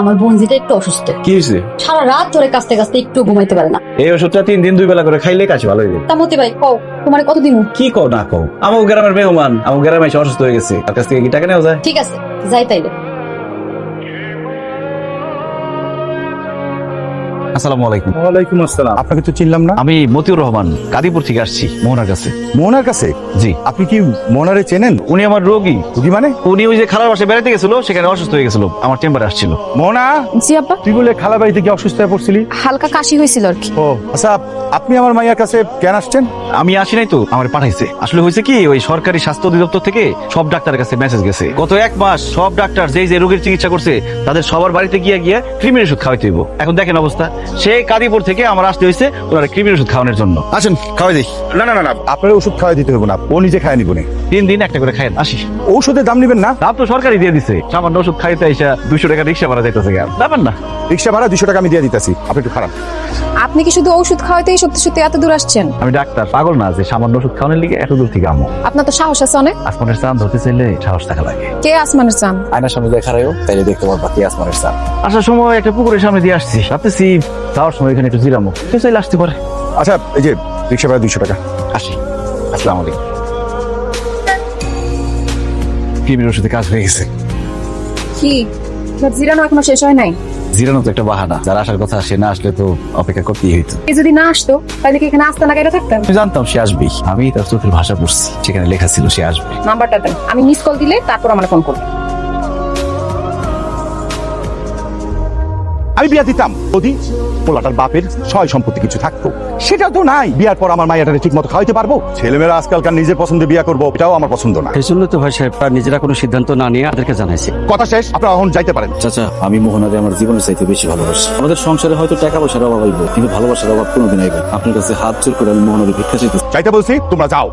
আমার বোন যেটা একটু অসুস্থ। কি হয়েছে? সারা রাত ধরে কাঁচতে কাঁচতে একটু ঘুমাইতে পারে না। এই ওষুধটা 3 দিন 2 বেলা করে খাইলে কাজ ভালো হয়ে যাবে। তা মতি ভাই কও তোমার কত দিন? কি কও না কও, আমার গ্রামের মেহমান, আমার গ্রামে এসে অসুস্থ হয়ে গেছে, তার কাছ থেকে কি টাকা নেওয়া যায়? ঠিক আছে যাই তাইলে। আসসালামু আলাইকুম। ওয়ালাইকুম আসসালাম। আপনাকে তো চিনলাম না। আমি মতিউর রহমান, কাদিপুর থেকে আসছি মোহনার কাছে। মোহনার কাছে? জি। আপনি কি মোহনারে চেনেন? উনি আমার রোগী। রুগী মানে? উনি ওই যে খালার বাসায় বেড়াতে গেছিল, সেখানে অসুস্থ হয়ে গেছিল, আমার চেম্বারে আসছিল। মোহনা, জি আব্বা। তুই বলে খালা বাড়িতে কি অসুস্থ হয়ে পড়ছিলি? হালকা কাশি হয়েছিল আর কি। ও আচ্ছা, আপনি আমার মাইয়ার কাছে কেন আসছেন? আমি আসি নাই তো, আমার পাঠাইছে। আসলে হয়েছে কি, ওই সরকারি স্বাস্থ্য অধিদপ্তর থেকে সব ডাক্তারের কাছে মেসেজ গেছে, গত 1 মাস সব ডাক্তার যেই যে রোগীর চিকিৎসা করছে তাদের সবার বাড়িতে গিয়ে কৃমির ওষুধ খাওয়াইতে হইব। এখন দেখেন অবস্থা, সেই কাদিপুর থেকে আমার আসতে হয়েছে ওনারা কৃমির ওষুধ খাওয়ানোর জন্য। আসেন খাওয়াই দিই। না না না না, আপনার ওষুধ খাওয়াই দিতে হবে না, ও নিজে খায় নিব না। 3 দিন একটা করে খাইন। আসি। ঔষধের দাম নেবেন না? দাম তো সরকারি দিয়ে দিছে, সামান্য ওষুধ খাইতে আইসা 200 টাকা রিক্সা ভাড়া যাইতেছে। ব্যাপার না। রিক্সা ভাড়া 200 টাকা আমি দিয়ে দিতেছি, আপনি একটু খারাপ। আপনি কি শুধু ঔষধ খাওয়াতেই সত্যি সত্যি এত দূর আসছেন? আমি ডাক্তার, পাগল না যে সামান্য ওষুধ খাওয়ানোর লিগে এত দূর থেকে আমো। আপনার তো সাহস আছে অনেক। আসমানের চাঁদ ধরতে চাইলে সাহস থাকা লাগে। কে আসমানের চান? আয়নার সামনে দেখা রাখো, তাইলে দেখতে পারবা কি আসমানের চাঁদ। আসার সময় একটা পুকুরের সামনে দিয়ে আসছি, ভাবতেছি যাওয়ার সময় এখানে একটু জিরামো, কেউ চাইলে আসতে পারে। আচ্ছা, এই যে রিক্সা ভাড়া 200 টাকা। আসি। আসসালামু আলাইকুম। কৃমির ওষুধে কাজ হয়ে গেছে। কি জিরানো এখনো শেষ হয় নাই? জিরানো তো একটা বাহানা, যারা আসার কথা সে না আসলে তো অপেক্ষা করতেই হইতো। এ যদি না আসতো তাহলে কি এখানে আসতে না কেটে থাকতাম? আমি জানতাম সে আসবেই, আমি তার চোখের ভাষা পড়ছি, সেখানে লেখা ছিল সে আসবে। নাম্বারটা দেন, আমি মিস কল দিলে তারপর আমার ফোন করবেন। আমি বিয়া দিতাম যদি পোলাটার বাপের সয় সম্পত্তি কিছু থাকতো, সেটা তো নাই। বিয়ার পর আমার মাইয়াটারে ঠিক মতো খাওয়াইতে পারবো? ছেলেমেয়েরা আজকালকার নিজের পছন্দে বিয়া করবো, এটাও আমার পছন্দ না। এই জন্য তো ভাই সাহেব নিজেরা কোনো সিদ্ধান্ত না নিয়ে তাদেরকে জানাইছে। কথা শেষ, আপনারা এখন যাইতে পারেন। চাচা, আমি মোহনাকে আমার জীবনের চাইতে বেশি ভালোবাসি। আমাদের সংসারে হয়তো টাকা পয়সার অভাব হইব, কিন্তু ভালোবাসার অভাব কোনোদিন আইবে। আপনার কাছে হাত জোর করে আমি মোহনাকে ভিক্ষা চাইতেছি। যাইতে বলছি, তোমরা যাও।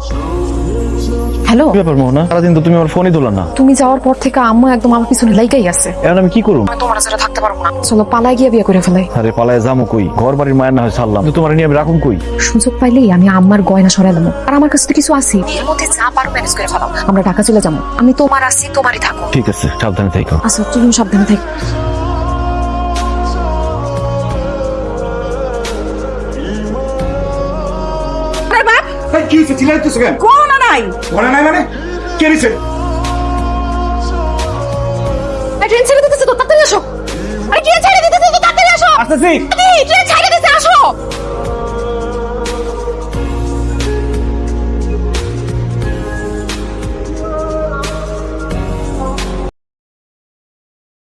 হ্যালো, ব্যাপার মোহনা, সারাদিন তো তুমি আমার ফোনই তোলা না। তুমি যাওয়ার পর থেকে আম্মু একদম আমার পিছনে লাইগাই আছে। এখন আমি কি করব? আমি তোমার সাথে থাকতে পারবো না, চলো পালাই গিয়ে বিয়ে করে ফেলাই। আরে পালায় যাবো কই? ঘর বাড়ির মায়ের না হয় ছাড়লাম, কিন্তু তোমার নিয়ে আমি রাখুন কই? সুযোগ পাইলেই আমি আম্মার গয়না সরাইলাম, আর আমার কাছে তো কিছু আছে, এর মধ্যে যা পারো ম্যানেজ করে ফেলাও। আমরা ঢাকা চলে যাবো, আমি তোমার আছি, তোমারই থাকো। ঠিক আছে, সাবধানে থাকো। আচ্ছা তুমি সাবধানে থাকো। কি হয়েছে, চিল্লাইতেছো কেন? কোনা নাই, ঘরে নাই মানে? কে নিছে? ট্রেন ছেড়ে দিতেছে তো, তাড়াতাড়ি আসো। আরে কে ছেড়ে দিতেছে তো, তাড়াতাড়ি আসো। আসতেছি। ট্রেন